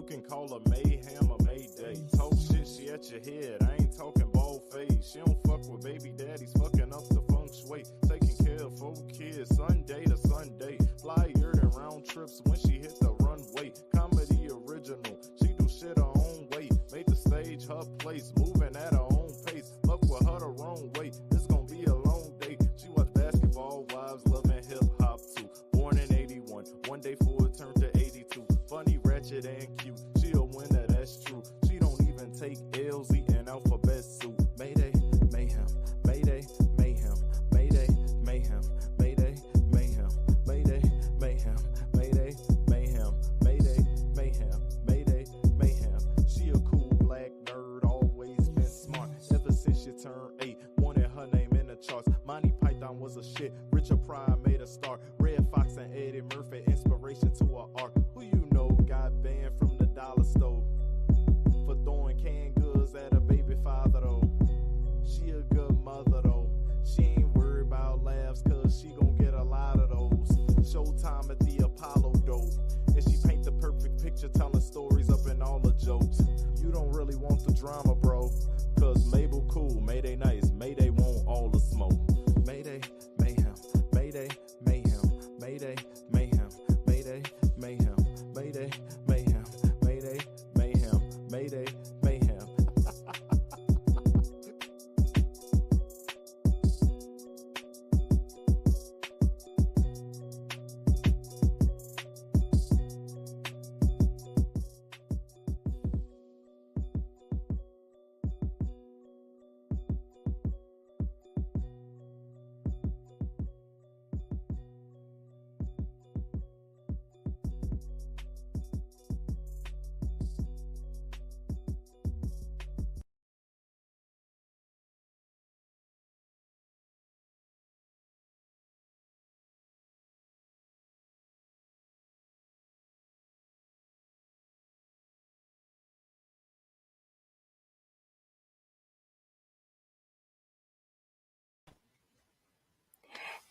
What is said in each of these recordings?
can call her mayhem or mayday. Talk shit, she at your head. I ain't talking bald face. She don't fuck with baby daddies, fucking up the feng shui. Taking care of 4 kids, Sunday to Sunday. Flyer than round trips when she hit the runway. Comedy original, she do shit her own way. Made the stage her place, moving at her own pace. Fuck with her the wrong way, it's gonna be a long day. She watch Basketball Wives, loving hip hop too. Born in 81, one day forward turned to 82. Funny, ratchet, and cute, she a winner, that's true. She don't even take L's, eating alphabet soup. Mayday, mayhem, mayday, mayhem, mayday, mayhem, mayday, mayhem, mayday, mayhem, mayday, mayhem, mayday, mayhem, mayday, mayhem. She a cool black nerd, always been smart. Ever since she turned 8, wanted her name in the charts. Monty Python was a shit, Richard Pryor made a start. Red Fox and Eddie Murphy, inspiration to her art. Who you know got banned from the dollar store for throwing canned goods at a baby father though. She a good mother though. She ain't worried about laughs cause she gon' get a lot of those. Showtime at the Apollo though. And she paint the perfect picture telling stories up in all the jokes. You don't really want the drama, bro. Cause Mabel cool, Mayday nice, Mayday want all the smoke. Mayday, mayhem, Mayday, mayhem, Mayday, mayhem, Mayday, mayhem, Mayday, mayhem, Mayday, mayhem, Mayday, mayhem.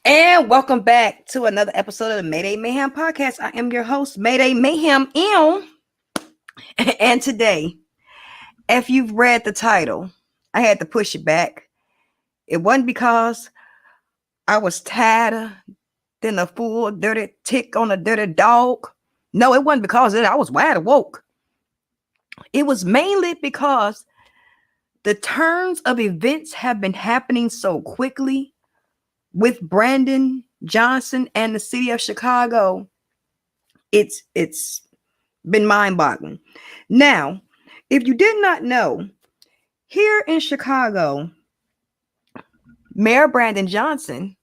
And welcome back to another episode of the Mayday Mayhem podcast. I am your host, Mayday Mayhem M. And today, if you've read the title, I had to push it back. It wasn't because I was tired than a full dirty tick on a dirty dog. No, it wasn't because of it. I was wide awoke. It was mainly because the turns of events have been happening so quickly with Brandon Johnson and the city of Chicago. It's been mind-boggling. Now, if you did not know, here in Chicago, Mayor Brandon Johnson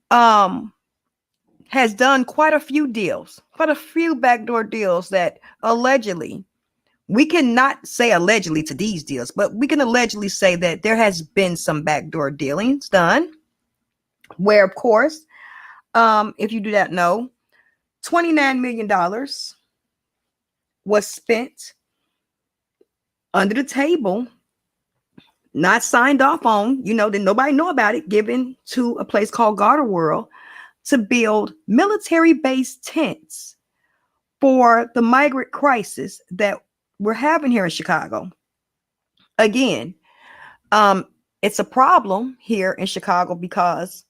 has done quite a few backdoor deals that allegedly, we cannot say allegedly to these deals, but we can allegedly say that there has been some backdoor dealings done. Where, of course, if you do not know, $29 million was spent under the table, not signed off on, that nobody know about it, given to a place called Garter World to build military-based tents for the migrant crisis that we're having here in Chicago. Again, it's a problem here in Chicago because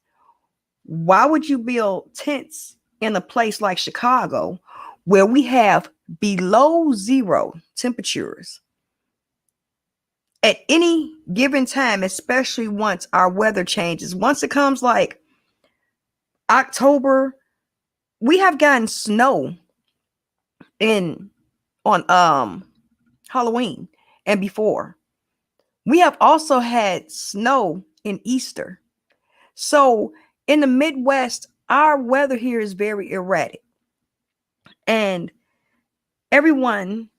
why would you build tents in a place like Chicago where we have below zero temperatures at any given time, especially once our weather changes? Once it comes like October, we have gotten snow on Halloween and before. We have also had snow in Easter. So in the Midwest, our weather here is very erratic. And everyone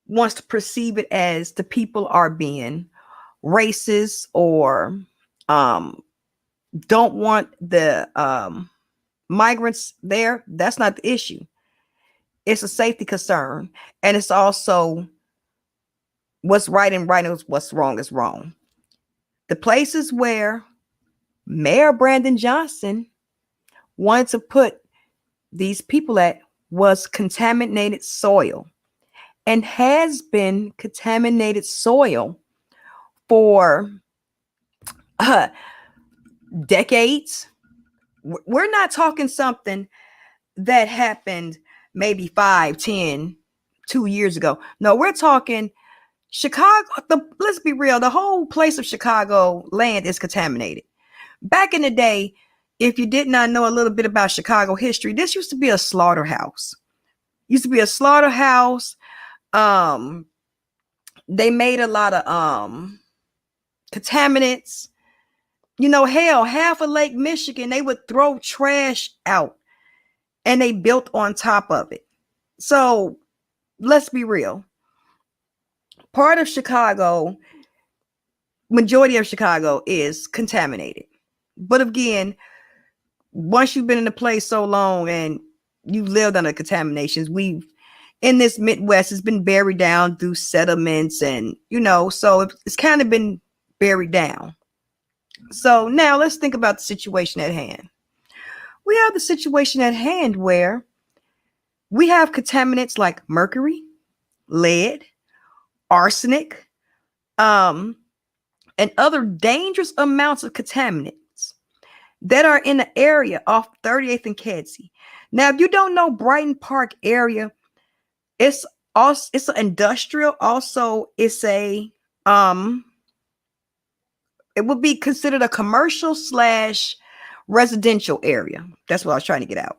wants to perceive it as the people are being racist or don't want the migrants there. That's not the issue. It's a safety concern. And it's also what's right and right is what's wrong is wrong. The places where Mayor Brandon Johnson wanted to put these people at was contaminated soil. and has been contaminated soil for uh, decades. We're not talking something that happened maybe 5, 10, 2 years ago. No, we're talking Chicago. Let's be real. The whole place of Chicago land is contaminated. Back in the day, if you did not know a little bit about Chicago history, this used to be a slaughterhouse. Used to be a slaughterhouse. Um, they made a lot of contaminants. You know, hell, half of Lake Michigan, they would throw trash out and they built on top of it. So let's be real. Part of Chicago, majority of Chicago is contaminated. But again, once you've been in a place so long and you've lived under contaminations, we've in this Midwest, it's been buried down through settlements and, so it's kind of been buried down. So now let's think about the situation at hand. We have the situation at hand where we have contaminants like mercury, lead, arsenic, and other dangerous amounts of contaminants that are in the area off 38th and Kedzie. Now, if you don't know Brighton Park area, it's an industrial. Also, it's it would be considered a commercial / residential area. That's what I was trying to get out.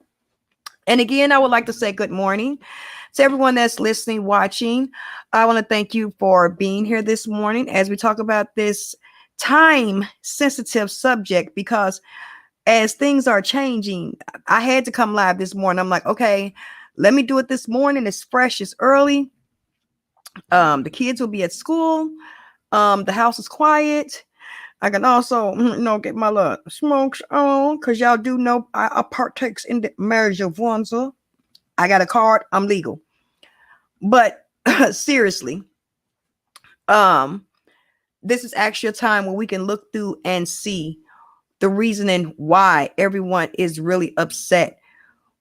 And again, I would like to say good morning to everyone that's listening, watching. I want to thank you for being here this morning as we talk about this time-sensitive subject, because as things are changing, I had to come live this morning. I'm like, okay, let me do it this morning. It's fresh, it's early. The kids will be at school. The house is quiet. I can also, get my little smokes on, because y'all do know I partakes in the marijuana. I got a card. I'm legal. But seriously, this is actually a time where we can look through and see the reasoning why everyone is really upset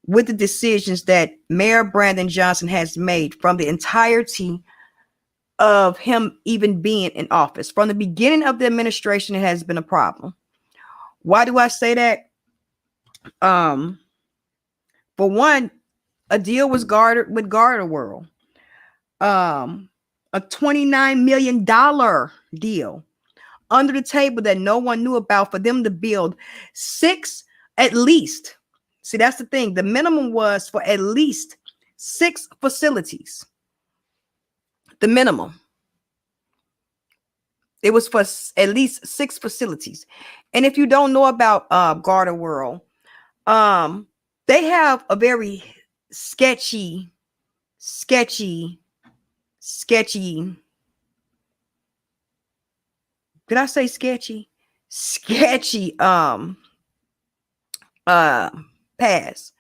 with the decisions that Mayor Brandon Johnson has made from the entirety of him even being in office. From the beginning of the administration, it has been a problem. Why do I say that? For one, a deal was garnered with Garter World. A $29 million deal under the table that no one knew about for them to build 6 at least. See, that's the thing. The minimum was for at least 6 facilities. The minimum. It was for at least 6 facilities. And if you don't know about Garter World, they have a very sketchy. Did I say sketchy? Sketchy pass.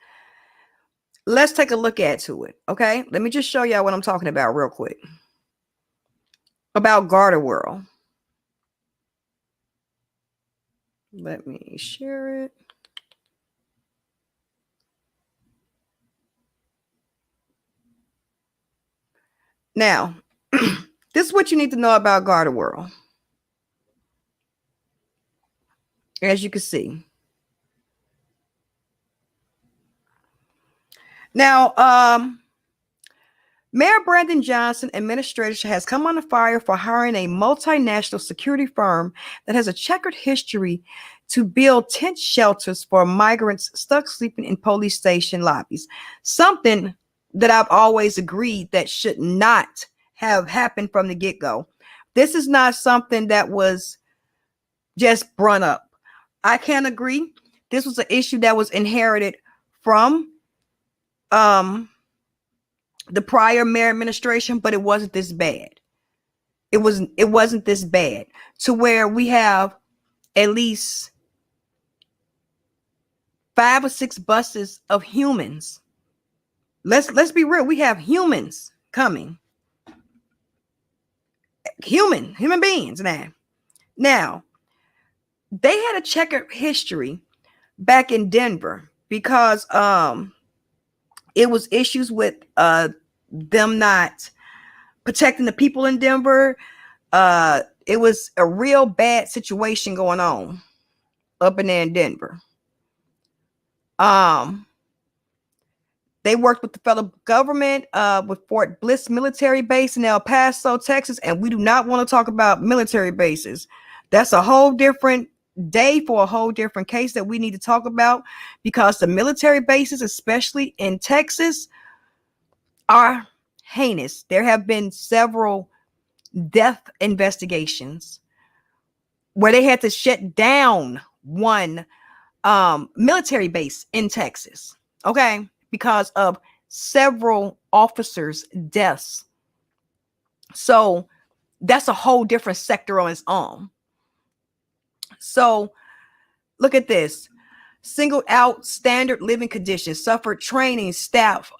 Let's take a look at it. Okay, let me just show y'all what I'm talking about real quick about Garter World. Let me share it. Now, this is what you need to know about Garter World. As you can see. Now, Mayor Brandon Johnson administration has come under fire for hiring a multinational security firm that has a checkered history to build tent shelters for migrants stuck sleeping in police station lobbies. Something that I've always agreed that should not have happened from the get-go. This is not something that was just brought up. I can't agree. This was an issue that was inherited from the prior mayor administration, but it wasn't this bad. It wasn't this bad to where we have at least 5 or 6 buses of humans. Let's be real. We have humans coming. Human beings now. Now, they had a checkered history back in Denver because it was issues with them not protecting the people in Denver. It was a real bad situation going on up in there in Denver. They worked with the federal government with Fort Bliss military base in El Paso, Texas, and we do not want to talk about military bases. That's a whole different day for a whole different case that we need to talk about, because the military bases, especially in Texas, are heinous. There have been several death investigations where they had to shut down one military base in Texas, okay, because of several officers' deaths. So that's a whole different sector on its own. So look at this. Singled out standard living conditions, suffered training staff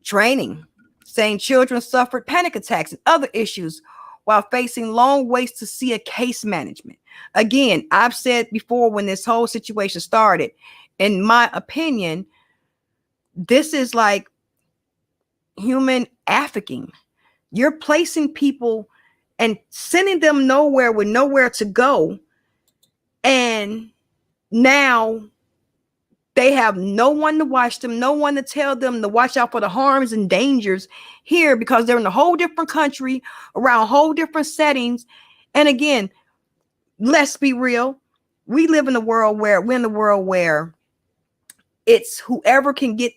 training, saying children suffered panic attacks and other issues while facing long waits to see a case management. Again, I've said before, when this whole situation started, in my opinion, this is like human trafficking. You're placing people and sending them nowhere with nowhere to go. And now they have no one to watch them, no one to tell them to watch out for the harms and dangers here, because they're in a whole different country, around whole different settings. And again, let's be real. We're in a world where it's whoever can get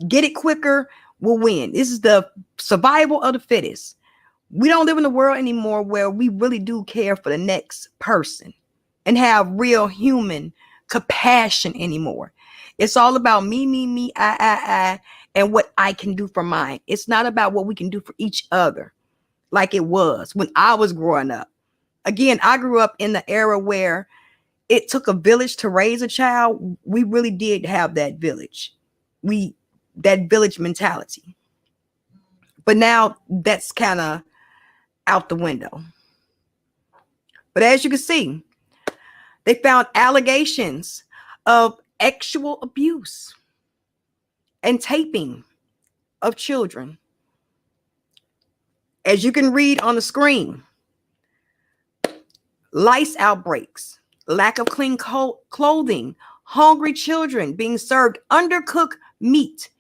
it quicker will win. This is the survival of the fittest. We don't live in a world anymore where we really do care for the next person and have real human compassion anymore. It's all about me, I, and what I can do for mine. It's not about what we can do for each other like it was when I was growing up. Again, I grew up in the era where it took a village to raise a child. We really did have that village. That village mentality. But now that's kind of out the window. But as you can see, they found allegations of sexual abuse and taping of children. As you can read on the screen, lice outbreaks, lack of clean clothing, hungry children being served undercooked meat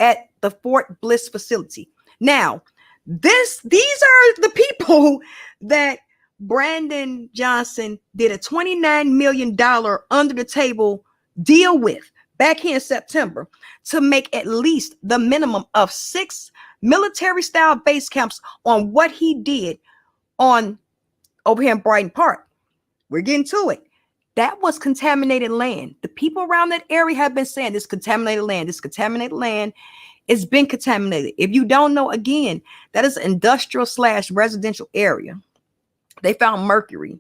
at the Fort Bliss facility. Now, these are the people that Brandon Johnson did a $29 million under the table deal with back here in September to make at least the minimum of 6 military style base camps on what he did on over here in Brighton Park. We're getting to it. That was contaminated land. The people around that area have been saying this contaminated land. It's been contaminated. If you don't know, again, that is an industrial / residential area. They found mercury.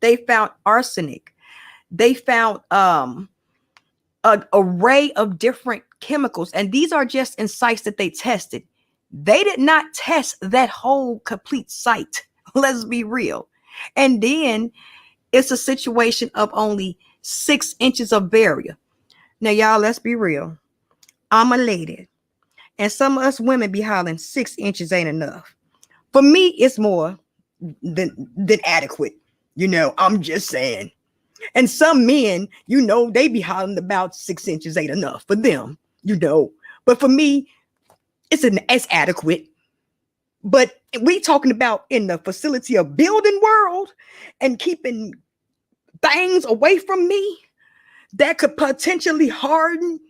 They found arsenic. They found an array of different chemicals. And these are just in sites that they tested. They did not test that whole complete site. Let's be real. And then it's a situation of only 6 inches of barrier. Now, y'all, let's be real. I'm a lady. And some of us women be hollering 6 inches ain't enough. For me, it's more than adequate. I'm just saying. And some men, they be hollering about 6 inches ain't enough for them, But for me, it's adequate. But we talking about in the facility of building world and keeping things away from me that could potentially harden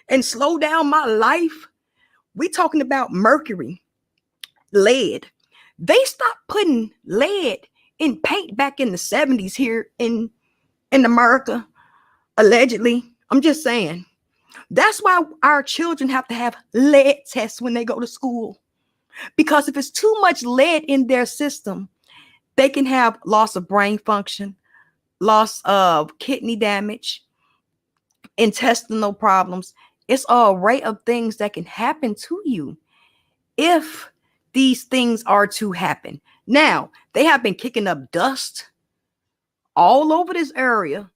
and slow down my life. We talking about mercury, lead. They stopped putting lead in paint back in the 70s here in America, allegedly. I'm just saying. That's why our children have to have lead tests when they go to school. Because if it's too much lead in their system, they can have loss of brain function, loss of kidney damage, intestinal problems. It's an array of things that can happen to you if these things are to happen. Now, they have been kicking up dust all over this area.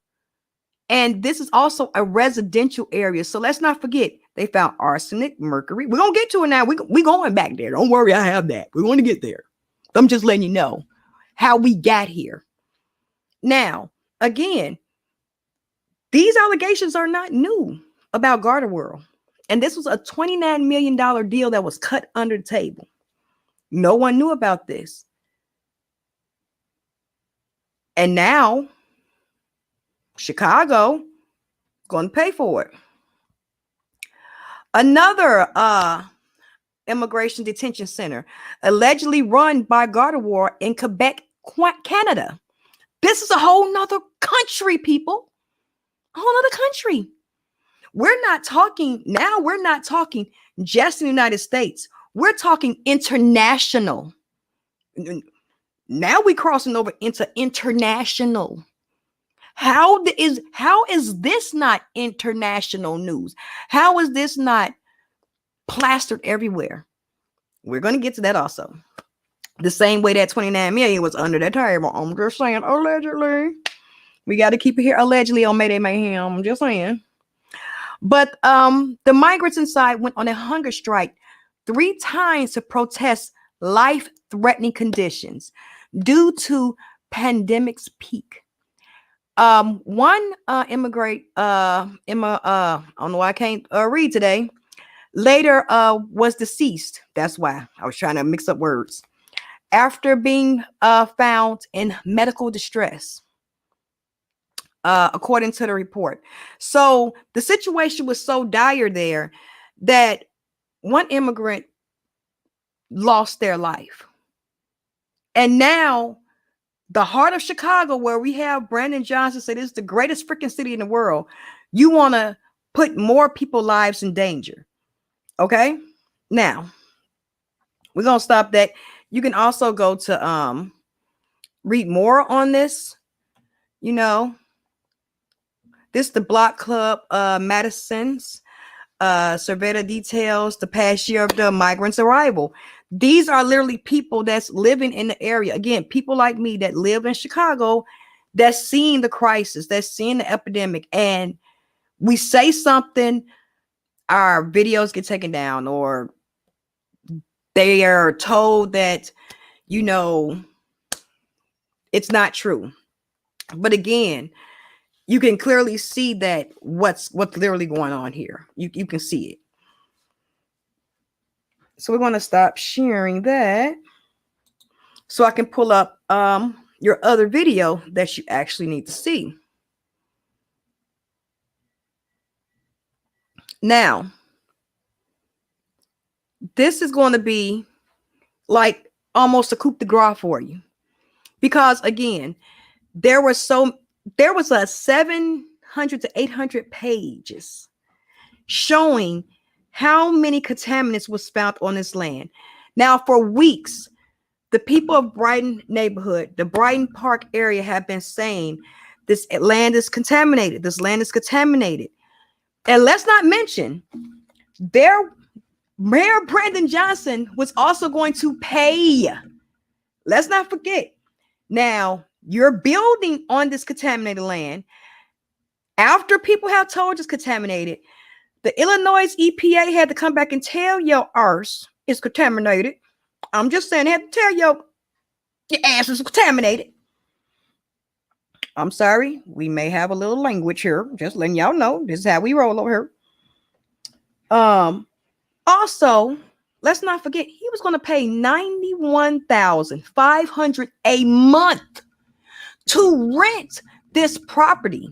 And this is also a residential area. So let's not forget, They found arsenic, mercury. We're going to get to it now. We going back there. Don't worry, I have that. We're going to get there. I'm just letting you know how we got here. Now, again, these allegations are not new about Gardaworld. And this was a $29 million deal that was cut under the table. No one knew about this. And now, Chicago going to pay for it. Another immigration detention center allegedly run by Gardaworld in Quebec, Canada. This is a whole nother country, people. A whole nother country. We're not talking just in the United States. We're talking international. Now we're crossing over into international. How is this not international news? How is this not plastered everywhere? We're going to get to that also. The same way that 29 million was under that table. I'm just saying, allegedly. We got to keep it here allegedly on Mayday Mayhem. I'm just saying. But the migrants inside went on a hunger strike 3 times to protest life-threatening conditions due to pandemic's peak. One immigrant, I don't know why I can't read today, later was deceased. That's why I was trying to mix up words. After being found in medical distress, according to the report. So the situation was so dire there that one immigrant lost their life. And now the heart of Chicago, where we have Brandon Johnson said it's the greatest freaking city in the world, you want to put more people's lives in danger. Okay? Now, we're going to stop that. You can also go to read more on this. You know, this the Block Club Madison's survey details the past year of the migrants' arrival. These are literally people that's living in the area. Again, people like me that live in Chicago, that's seeing the crisis, that's seeing the epidemic, and we say something, our videos get taken down, or they are told that, you know, it's not true. But again, you can clearly see that what's literally going on here. You can see it. So we're going to stop sharing that so I can pull up your other video that you actually need to see. Now, this is going to be like almost a coup de grace for you, because again, there was a 700 to 800 pages showing how many contaminants was found on this land. Now, for weeks, the people of Brighton neighborhood, the Brighton Park area, have been saying this land is contaminated. This land is contaminated. And let's not mention, their Mayor Brandon Johnson was also going to pay. Let's not forget. Now, you're building on this contaminated land. After people have told you it's contaminated, the Illinois EPA had to come back and tell your arse it's contaminated. I'm just saying, they had to tell your ass is contaminated. I'm sorry, we may have a little language here. Just letting y'all know, this is how we roll over here. Also, let's not forget, he was going to pay $91,500 a month to rent this property.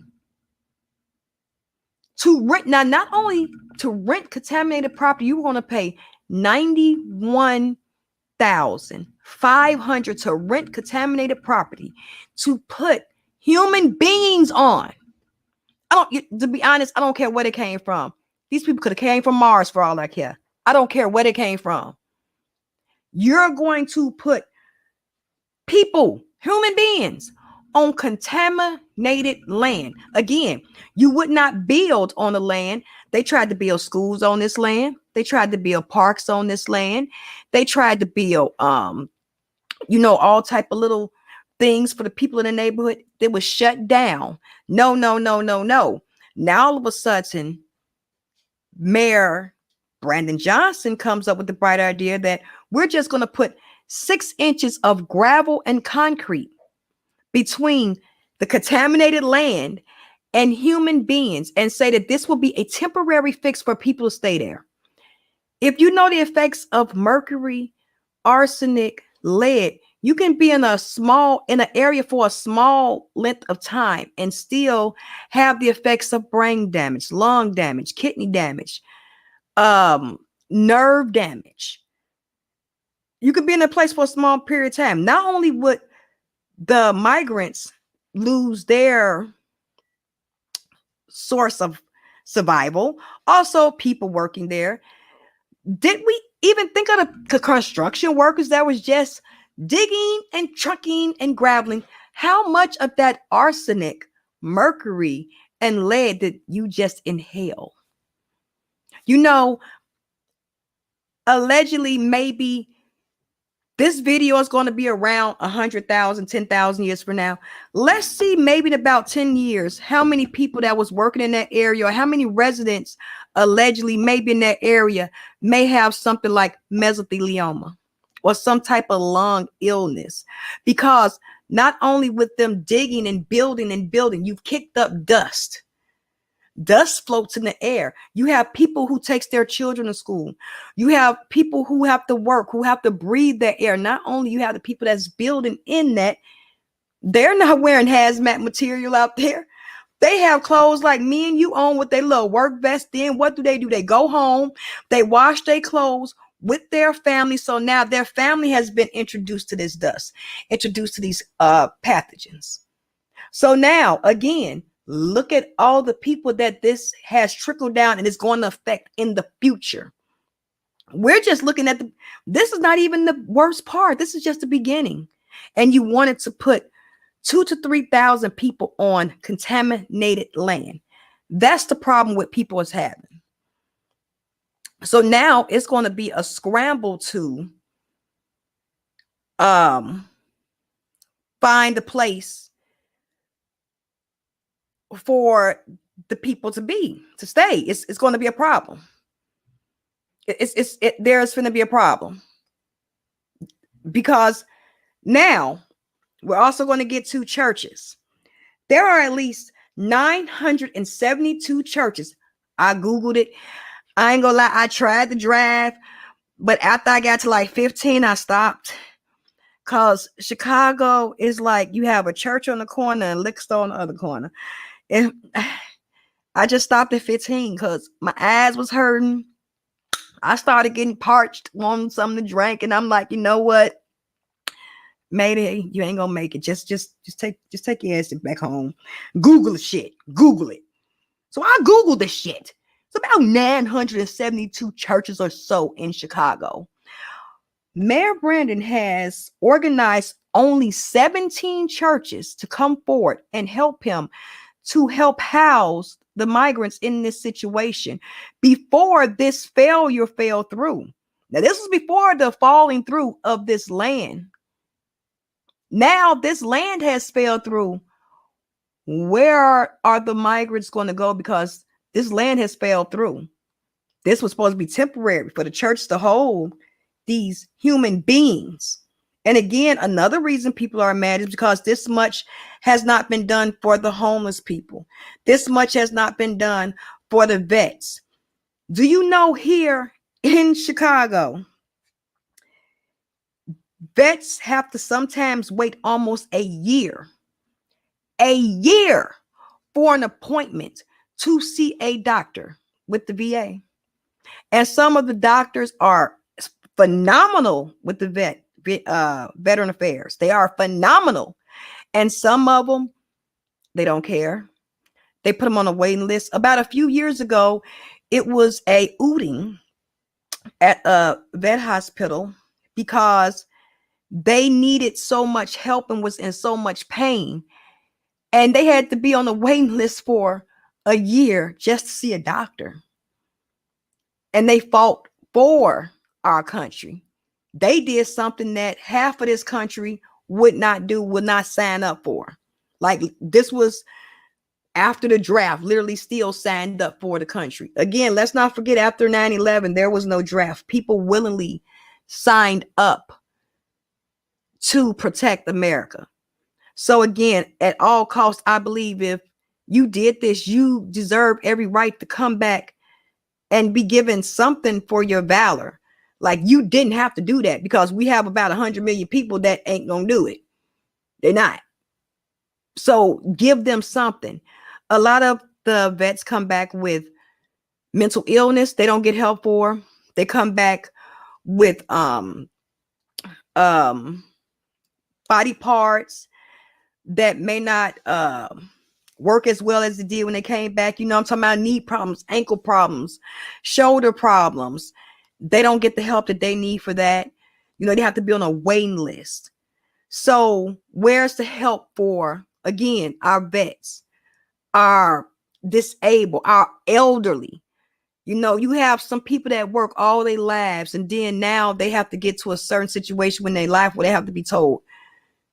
To rent, now not only to rent contaminated property, you were going to pay $91,500 to rent contaminated property to put human beings on. To be honest, I don't care where they came from. These people could have came from Mars for all I care. I don't care where they came from. You're going to put people, human beings, on contaminated land. Again, you would not build on the land. They tried to build schools on this land. They tried to build parks on this land. They tried to build, all type of little things for the people in the neighborhood. They was shut down. No. Now all of a sudden, Mayor Brandon Johnson comes up with the bright idea that we're just going to put 6 inches of gravel and concrete between the contaminated land and human beings and say that this will be a temporary fix for people to stay there. If you know the effects of mercury, arsenic, lead, you can be in an area for a small length of time and still have the effects of brain damage, lung damage, kidney damage, nerve damage. You could be in a place for a small period of time. Not only would the migrants lose their source of survival, also people working there. Did we even think of the construction workers that was just digging and trucking and graveling? How much of that arsenic, mercury, and lead did you just inhale? You know, allegedly, maybe this video is going to be around 100,000, 10,000 years from now. Let's see, maybe in about 10 years, how many people that was working in that area or how many residents allegedly maybe in that area may have something like mesothelioma or some type of lung illness. Because not only with them digging and building, you've kicked up dust. Dust floats in the air. You have people who takes their children to school. You have people who have to work, who have to breathe that air. Not only you have the people that's building in that, they're not wearing hazmat material out there. They have clothes like me and you on with their little work vest. Then what do? They go home, they wash their clothes with their family. So now their family has been introduced to this dust, introduced to these pathogens. So now again, look at all the people that this has trickled down and is going to affect in the future. We're just looking at this is not even the worst part. This is just the beginning. And you wanted to put 2,000 to 3,000 people on contaminated land. That's the problem with people is having. So now it's going to be a scramble to find a place for the people to stay. It's going to be a problem. There's going to be a problem because now we're also going to get to churches. There are at least 972 churches. I Googled it. I ain't gonna lie. I tried to drive, but after I got to like 15, I stopped. Cause Chicago is like you have a church on the corner and a liquor store on the other corner. And I just stopped at 15 because my eyes was hurting. I started getting parched, wanting something to drink, and I'm like, you know what? Maybe you ain't gonna make it. Just take your ass back home. Google the shit. Google it. So I Googled the shit. It's about 972 churches or so in Chicago. Mayor Brandon has organized only 17 churches to come forward and help him to help house the migrants in this situation before this failure fell through. Now, this was before the falling through of this land. Now, this land has fell through. Where are the migrants going to go? Because this land has fell through. This was supposed to be temporary for the church to hold these human beings. And again, another reason people are mad is because this much has not been done for the homeless people. This much has not been done for the vets. Do you know here in Chicago, vets have to sometimes wait almost a year for an appointment to see a doctor with the VA. And some of the doctors are phenomenal with the veteran affairs. They are phenomenal. And some of them, they don't care. They put them on a waiting list. About a few years ago, it was a outing at a vet hospital because they needed so much help and was in so much pain. And they had to be on the waiting list for a year just to see a doctor. And they fought for our country. They did something that half of this country would not do, would not sign up for. Like this was after the draft, literally still signed up for the country. Again, let's not forget, after 9/11, there was no draft. People willingly signed up to protect America. So again, at all costs, I believe if you did this, you deserve every right to come back and be given something for your valor. Like, you didn't have to do that, because we have about 100 million people that ain't gonna do it. They're not. So give them something. A lot of the vets come back with mental illness they don't get help for. They come back with body parts that may not work as well as it did when they came back. You know, I'm talking about knee problems, ankle problems, shoulder problems. They don't get the help that they need for that. You know, they have to be on a waiting list. So where's the help for, again, our vets, our disabled, our elderly? You know, you have some people that work all their lives, and then now they have to get to a certain situation in their life where they have to be told,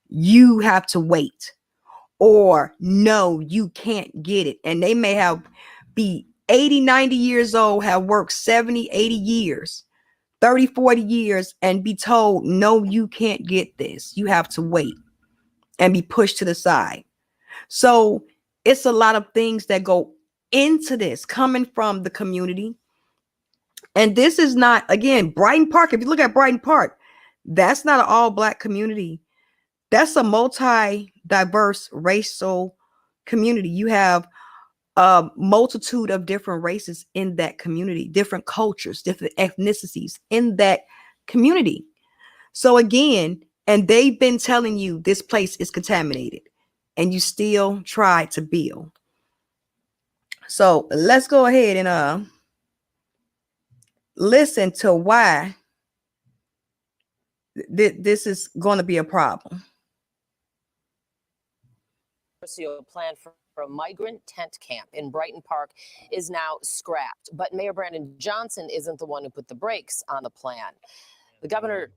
you have to wait, or no, you can't get it. And they may have be 80, 90 years old, have worked 70, 80 years, 30, 40 years, and be told, no, you can't get this. You have to wait, and be pushed to the side. So it's a lot of things that go into this coming from the community. And this is not, again, Brighton Park. If you look at Brighton Park, that's not an all Black community. That's a multi-diverse racial community. You have a multitude of different races in that community, different cultures, different ethnicities in that community. So again, and they've been telling you this place is contaminated, and you still try to build. So let's go ahead and listen to why this is going to be a problem. Plan for a migrant tent camp in Brighton Park is now scrapped, but Mayor Brandon Johnson isn't the one who put the brakes on the plan. The governor,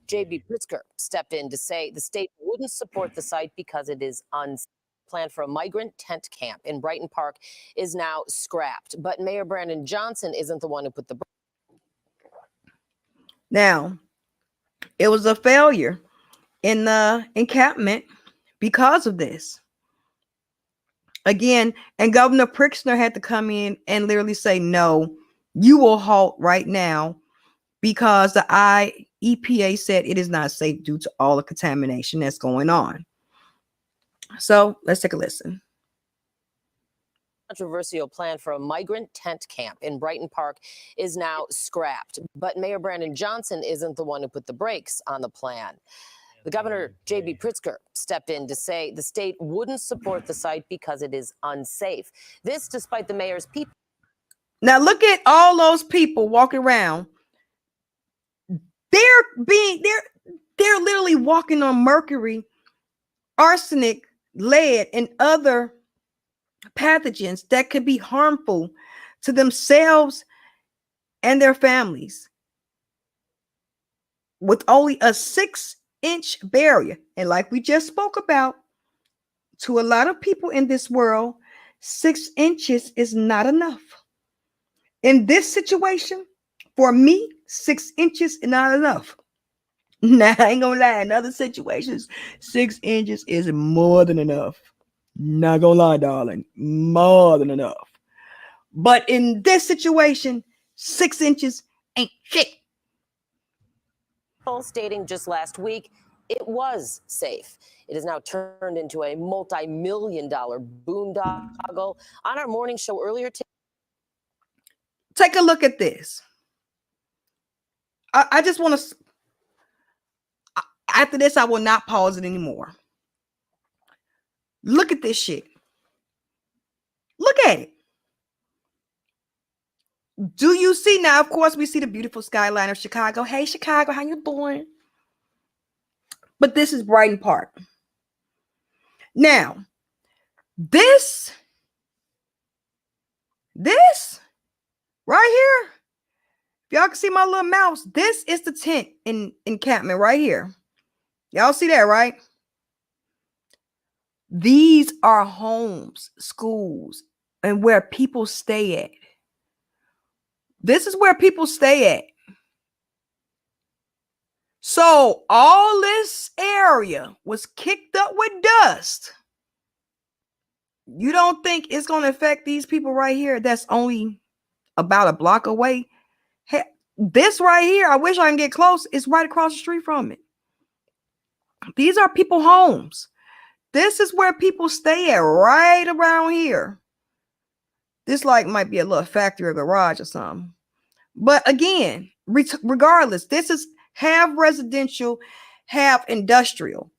J.B. Pritzker, stepped in to say the state wouldn't support the site because it is unsafe. Plan for a migrant tent camp in Brighton Park is now scrapped, but Mayor Brandon Johnson isn't the one who put the brakes. Now, it was a failure in the encampment because of this. Again, and Governor Pritzker had to come in and literally say, no, you will halt right now, because the EPA said it is not safe due to all the contamination that's going on. So let's take a listen. Controversial plan for a migrant tent camp in Brighton Park is now scrapped, but Mayor Brandon Johnson isn't the one who put the brakes on the plan. The governor, J.B. Pritzker, stepped in to say the state wouldn't support the site because it is unsafe. This despite the mayor's people. Now look at all those people walking around. They're literally walking on mercury, arsenic, lead, and other pathogens that could be harmful to themselves and their families, with only a 6-inch barrier. And like we just spoke about, to a lot of people in this world, 6 inches is not enough. In this situation, for me, 6 inches is not enough. Now, I ain't gonna lie, in other situations, 6 inches is more than enough. Not gonna lie, darling, more than enough. But in this situation, 6 inches ain't shit. Stating just last week it was safe. It has now turned into a multi-million-dollar boondoggle. On our morning show earlier today, take a look at this. I just want to, after this, I will not pause it anymore. Look at this shit. Look at it. Do you see now? Of course, we see the beautiful skyline of Chicago. Hey, Chicago, how you doing? But this is Brighton Park. Now, this right here, if y'all can see my little mouse, this is the tent encampment right here. Y'all see that, right? These are homes, schools, and where people stay at. This is where people stay at. So all this area was kicked up with dust. You don't think it's going to affect these people right here that's only about a block away? Hey, this right here, I wish I can get close. It's right across the street from it. These are people homes. This is where people stay at, right around here. This like might be a little factory or garage or something. But again, regardless, this is half residential, half industrial.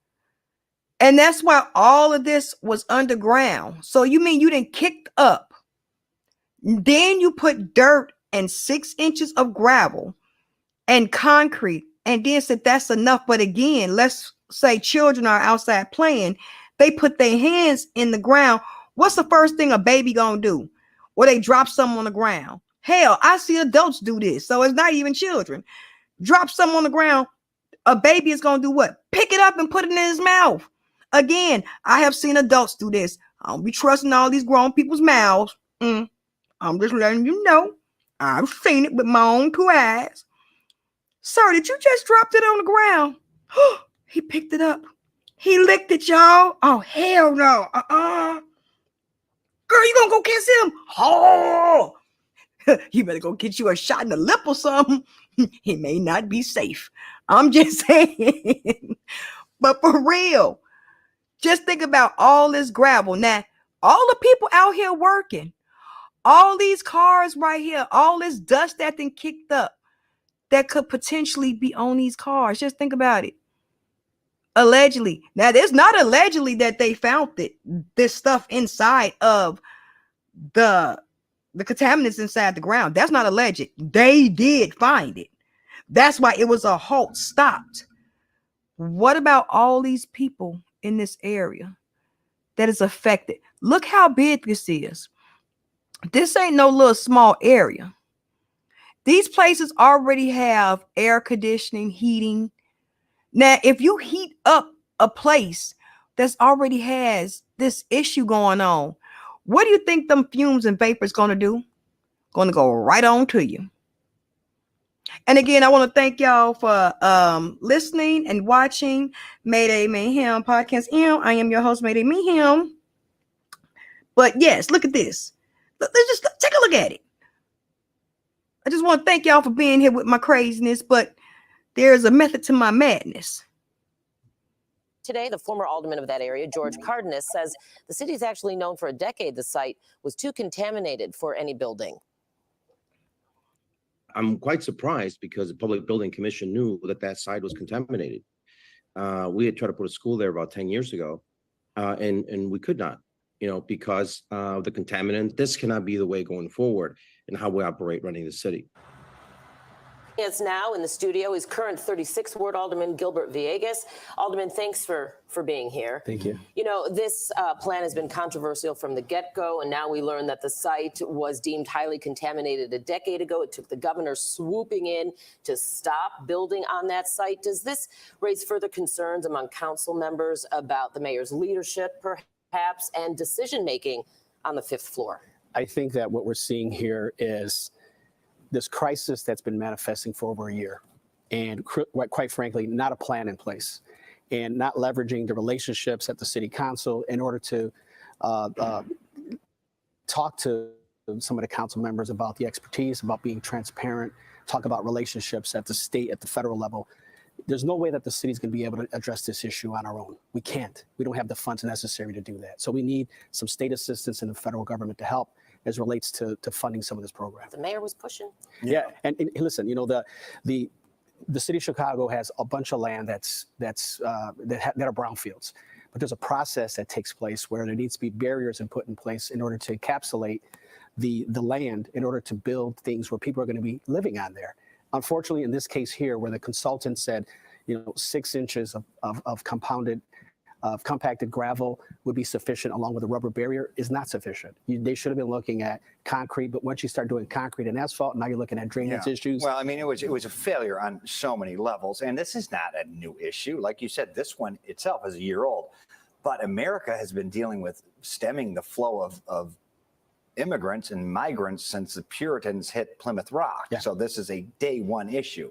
And that's why all of this was underground. So you mean you didn't kick up, then you put dirt and 6 inches of gravel and concrete, and then said that's enough. But again, let's say children are outside playing, they put their hands in the ground. What's the first thing a baby gonna do? Well, they drop something on the ground. Hell, I see adults do this, so it's not even children. Drop something on the ground, a baby is gonna do what? Pick it up and put it in his mouth. Again, I have seen adults do this. I don't be trusting all these grown people's mouths. I'm just letting you know. I've seen it with my own 2 eyes. Sir, did you just drop it on the ground? He picked it up. He licked it, y'all. Oh, hell no. Girl, you gonna go kiss him? Oh, you better go get you a shot in the lip or something. He may not be safe. I'm just saying. But for real, just think about all this gravel. Now, all the people out here working, all these cars right here, all this dust that's been kicked up that could potentially be on these cars. Just think about it. Allegedly. Now, there's not allegedly that they found this stuff inside of the contaminants inside the ground. That's not alleged. They did find it. That's why it was a halt stopped. What about all these people in this area that is affected? Look how big this is. This ain't no little small area. These places already have air conditioning, heating. Now, if you heat up a place that's already has this issue going on, what do you think them fumes and vapors going to do? Going to go right on to you. And again, I want to thank y'all for listening and watching Mayday Mayhem podcast. I am your host, Mayday Mayhem. But yes, look at this. Let's just take a look at it. I just want to thank y'all for being here with my craziness, but there's a method to my madness. Today, the former alderman of that area, George Cardenas, says the city is actually known for a decade the site was too contaminated for any building. I'm quite surprised because the Public Building Commission knew that site was contaminated. We had tried to put a school there about 10 years ago, and we could not, because of the contaminant. This cannot be the way going forward in how we operate running the city. Is now in the studio is current 36th Ward Alderman Gilbert Villegas. Alderman, thanks for being here. Thank you. This plan has been controversial from the get-go, and now we learn that the site was deemed highly contaminated a decade ago. It took the governor swooping in to stop building on that site. Does this raise further concerns among council members about the mayor's leadership, perhaps, and decision-making on the 5th floor? I think that what we're seeing here is this crisis that's been manifesting for over a year, and quite frankly, not a plan in place, and not leveraging the relationships at the city council in order to talk to some of the council members about the expertise, about being transparent, talk about relationships at the state, at the federal level. There's no way that the city's going to be able to address this issue on our own. We can't. We don't have the funds necessary to do that. So we need some state assistance in the federal government to help as relates to funding some of this program. The mayor was pushing. Yeah, and listen, the city of Chicago has a bunch of land that are brownfields, but there's a process that takes place where there needs to be barriers put in place in order to encapsulate the land in order to build things where people are going to be living on there. Unfortunately, in this case here, where the consultant said, 6 inches of compacted gravel would be sufficient along with a rubber barrier is not sufficient. They should have been looking at concrete, but once you start doing concrete and asphalt, now you're looking at drainage issues. Well, I mean, it was a failure on so many levels, and this is not a new issue. Like you said, this one itself is a year old. But America has been dealing with stemming the flow of immigrants and migrants since the Puritans hit Plymouth Rock. Yeah. So this is a day one issue.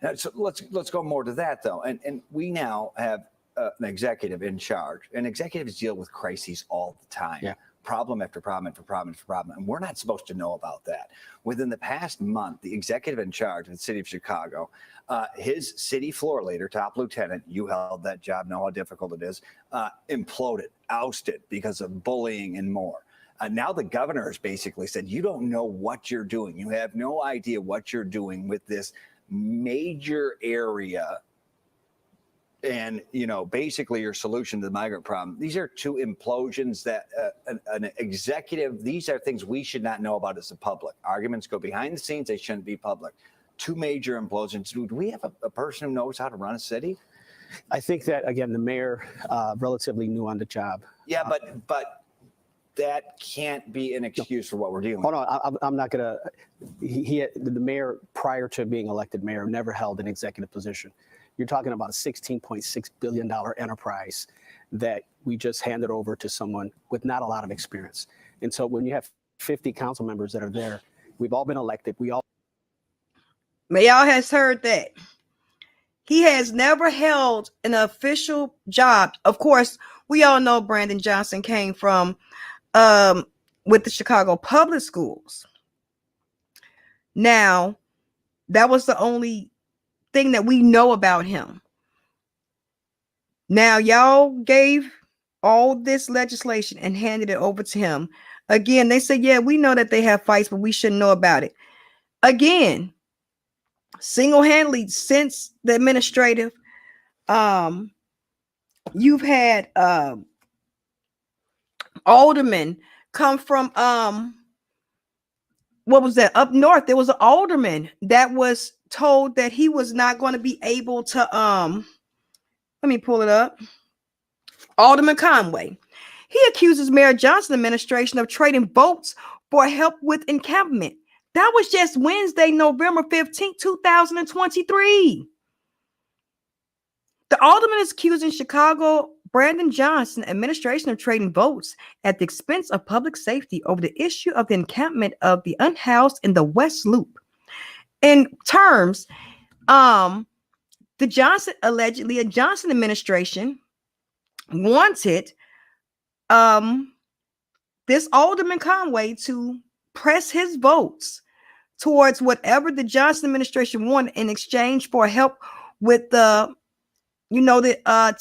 Now, so let's go more to that though. And we now have an executive in charge, and executives deal with crises all the time. Yeah. Problem after problem after problem after problem. And we're not supposed to know about that. Within the past month, the executive in charge of the city of Chicago, his city floor leader, top lieutenant, you held that job, know how difficult it is, imploded, ousted because of bullying and more. Now the governor has basically said, you don't know what you're doing. You have no idea what you're doing with this major area. And, you know, basically your solution to the migrant problem. These are two implosions that an executive, these are things we should not know about as the public. Arguments go behind the scenes. They shouldn't be public. Two major implosions. Do we have a person who knows how to run a city? I think that, again, the mayor, relatively new on the job. Yeah, but that can't be an excuse for what we're dealing with. Oh, no, I'm not going to. The mayor, prior to being elected mayor, never held an executive position. You're talking about a $16.6 billion enterprise that we just handed over to someone with not a lot of experience. And so when you have 50 council members that are there, we've all been elected. But y'all has heard that. He has never held an official job. Of course, we all know Brandon Johnson came from with the Chicago Public Schools. Now, that was the only thing that we know about him. Now, y'all gave all this legislation and handed it over to him. Again, they said, yeah, we know that they have fights, but we shouldn't know about it. Again, single-handedly since the administrative, you've had aldermen come from what was that, up north? There was an alderman that was told that he was not going to be able to let me pull it up. Alderman Conway. He accuses Mayor Johnson administration of trading votes for help with encampment. That was just Wednesday, November 15th, 2023. The alderman is accusing Chicago Brandon Johnson administration of trading votes at the expense of public safety over the issue of the encampment of the unhoused in the West Loop. In terms, the Johnson administration wanted this Alderman Conway to press his votes towards whatever the Johnson administration wanted in exchange for help with the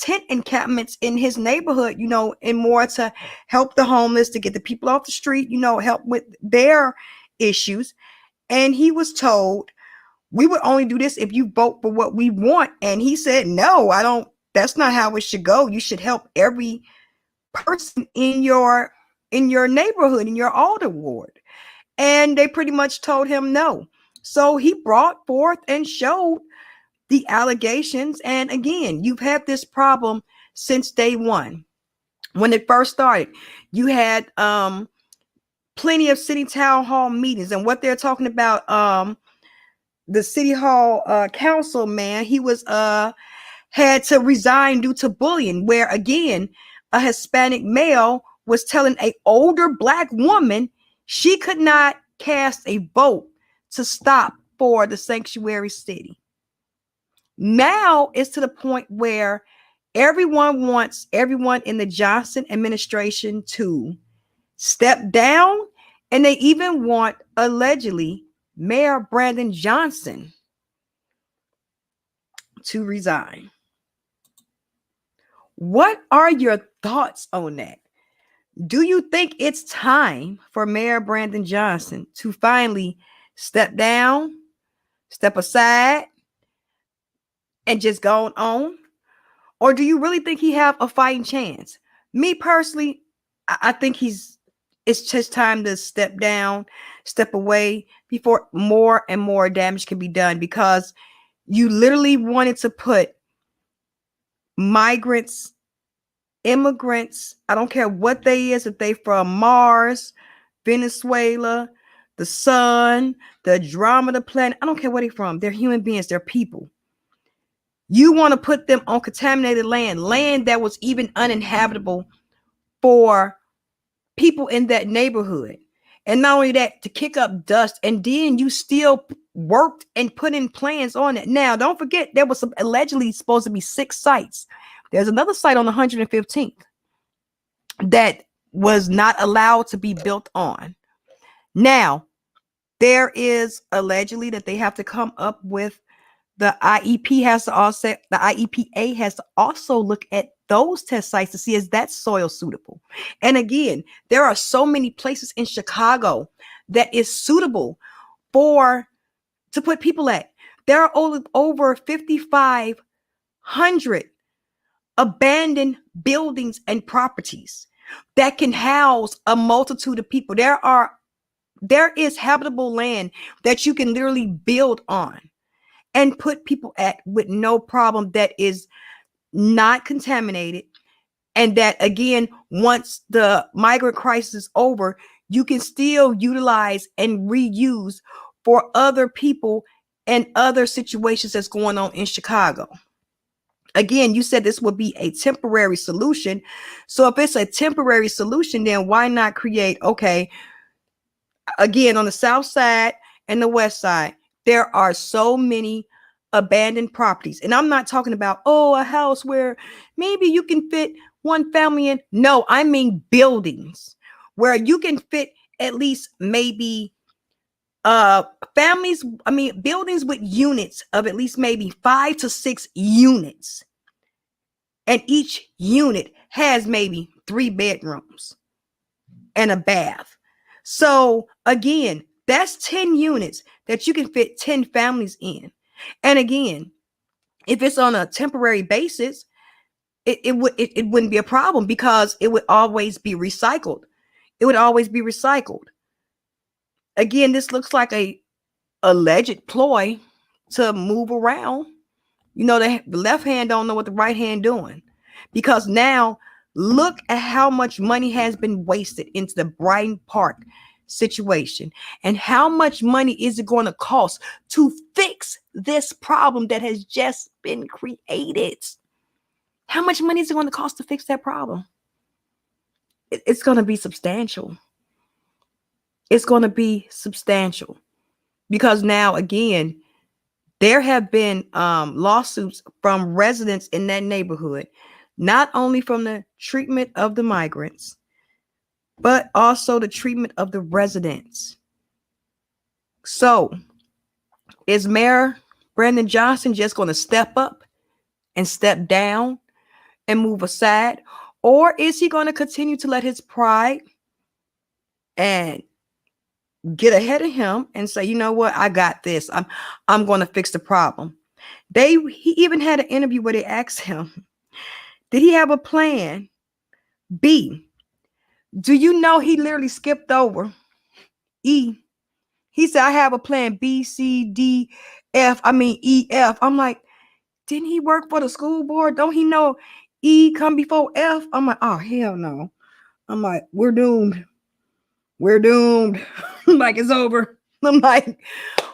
tent encampments in his neighborhood, and more to help the homeless, to get the people off the street, help with their issues. And he was told, we would only do this if you vote for what we want. And he said, no, I don't. That's not how it should go. You should help every person in your neighborhood, in your alder ward. And they pretty much told him no. So he brought forth and showed the allegations. And again, you've had this problem since day one. When it first started, you had plenty of city town hall meetings, and what they're talking about, the city hall councilman, he was had to resign due to bullying, where again, a Hispanic male was telling an older Black woman she could not cast a vote to stop for the sanctuary city. Now it's to the point where everyone wants everyone in the Johnson administration to step down, and they even want, allegedly, Mayor Brandon Johnson to resign. What are your thoughts on that? Do you think it's time for Mayor Brandon Johnson to finally step down, step aside, and just go on? Or do you really think he have a fighting chance? Me personally, I think it's just time to step down, step away before more and more damage can be done, because you literally wanted to put migrants, immigrants, I don't care what they is, if they from Mars, Venezuela, the sun, the Andromeda planet, I don't care where they from. They're human beings, they're people. You want to put them on contaminated land that was even uninhabitable for people in that neighborhood. And not only that, to kick up dust, and then you still worked and put in plans on it. Now, don't forget, there was allegedly supposed to be 6 sites. There's another site on 115th that was not allowed to be built on. Now, there is allegedly that they have to come up with, the IEPA has to also look at those test sites to see is that soil suitable. And again, there are so many places in Chicago that is suitable to put people at. There are over 5,500 abandoned buildings and properties that can house a multitude of people. There is habitable land that you can literally build on and put people at with no problem, that is not contaminated. And that, again, once the migrant crisis is over, you can still utilize and reuse for other people and other situations that's going on in Chicago. Again, you said this would be a temporary solution. So if it's a temporary solution, then why not create, okay, again, on the south side and the west side, there are so many abandoned properties. And I'm not talking about, a house where maybe you can fit one family in. No, I mean buildings where you can fit at least maybe buildings with units of at least maybe 5 to 6 units. And each unit has maybe 3 bedrooms and a bath. So again, that's 10 units that you can fit 10 families in. And again, if it's on a temporary basis, it wouldn't be a problem, because it would always be recycled. It would always be recycled. Again, this looks like a alleged ploy to move around. The left hand don't know what the right hand doing, because now look at how much money has been wasted into the Brighton Park situation, and how much money is it going to cost to fix this problem that has just been created? How much money is it going to cost to fix that problem? It's going to be substantial. It's going to be substantial, because now, again, there have been lawsuits from residents in that neighborhood, not only from the treatment of the migrants, but also the treatment of the residents. So is Mayor Brandon Johnson just going to step up and step down and move aside? Or is he going to continue to let his pride and get ahead of him and say, you know what, I got this. I'm going to fix the problem. He even had an interview where they asked him, did he have a plan B? Do you know he literally skipped over E? He said, I have a plan B, C, D, E, F. I'm like, didn't he work for the school board? Don't he know E come before F? I'm like, oh, hell no. I'm like, we're doomed. We're doomed. I'm like, it's over. I'm like,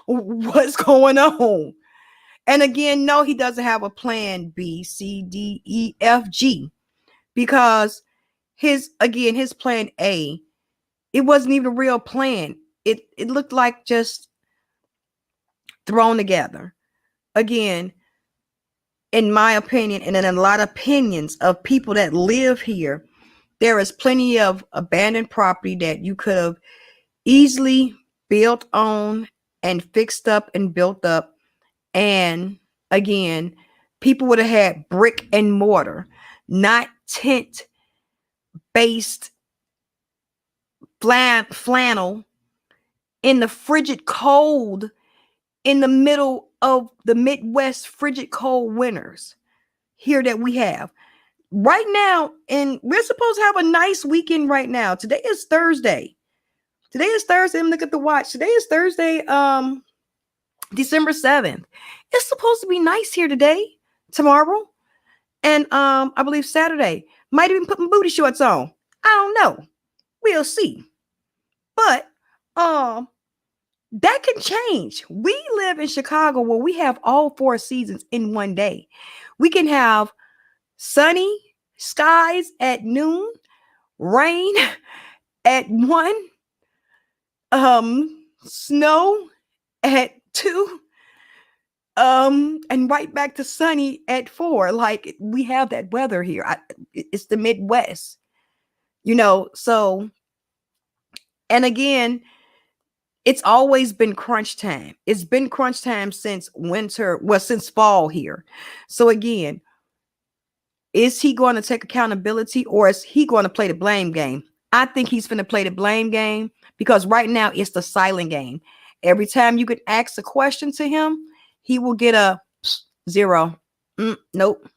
what's going on? And again, no, he doesn't have a plan B, C, D, E, F, G, because his plan A, it wasn't even a real plan. It looked like just thrown together. Again, in my opinion, and in a lot of opinions of people that live here, there is plenty of abandoned property that you could have easily built on and fixed up and built up. And again, people would have had brick and mortar, not tent based flannel in the frigid cold, in the middle of the Midwest frigid cold winters here that we have right now. And we're supposed to have a nice weekend right now. Today is Thursday. I'm looking at the watch. Today is Thursday, December 7th. It's supposed to be nice here today, tomorrow, and I believe Saturday. Might even put my booty shorts on. I don't know. We'll see. But That can change. We live in Chicago where we have all 4 seasons in one day. We can have sunny skies at noon, rain at 1, snow at 2, and right back to sunny at 4. Like, we have that weather here. It's the Midwest, so, and again, it's always been crunch time. It's been crunch time since winter, well, since fall here. So again, is he going to take accountability, or is he going to play the blame game? I think he's going to play the blame game, because right now it's the silent game. Every time you could ask a question to him, he will get a 0. Nope.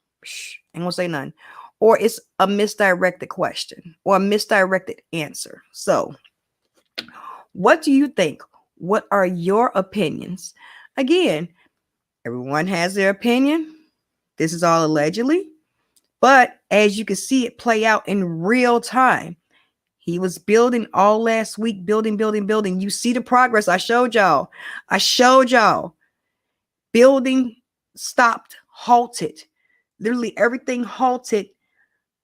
Ain't gonna say none. Or it's a misdirected question or a misdirected answer. So what do you think? What are your opinions? Again, everyone has their opinion. This is all allegedly. But as you can see it play out in real time, he was building all last week, building. You see the progress. I showed y'all. Building stopped, halted. Literally everything halted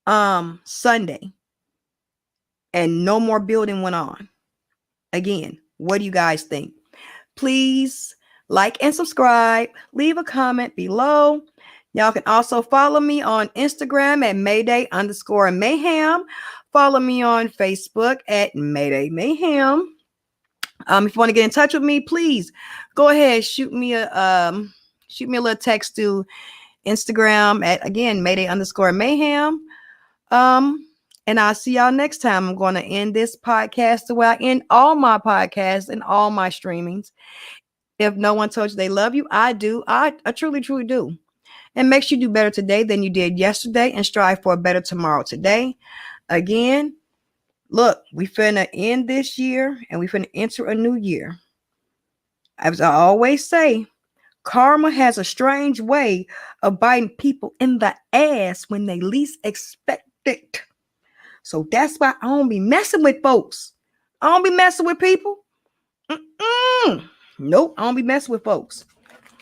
Sunday. And no more building went on. Again, what do you guys think? Please like and subscribe. Leave a comment below. Y'all can also follow me on Instagram at Mayday_Mayhem. Follow me on Facebook at Mayday Mayhem. If you want to get in touch with me, please go ahead, shoot me a little text to Instagram at, again, Mayday_Mayhem. And I'll see y'all next time. I'm going to end this podcast the way I end all my podcasts and all my streamings. If no one told you they love you, I do. I truly, truly do. And make sure you do better today than you did yesterday, and strive for a better tomorrow today. Again, look, we finna end this year and we finna enter a new year. As I always say, karma has a strange way of biting people in the ass when they least expect it. So that's why I don't be messing with folks. I don't be messing with people. Nope, I don't be messing with folks.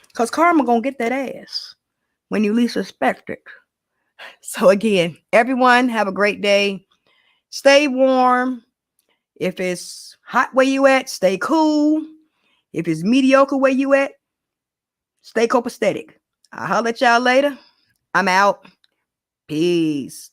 Because karma gonna get that ass when you least expect it. So again, everyone have a great day. Stay warm. If it's hot where you at, stay cool. If it's mediocre where you at, stay copacetic. I'll holler at y'all later. I'm out. Peace.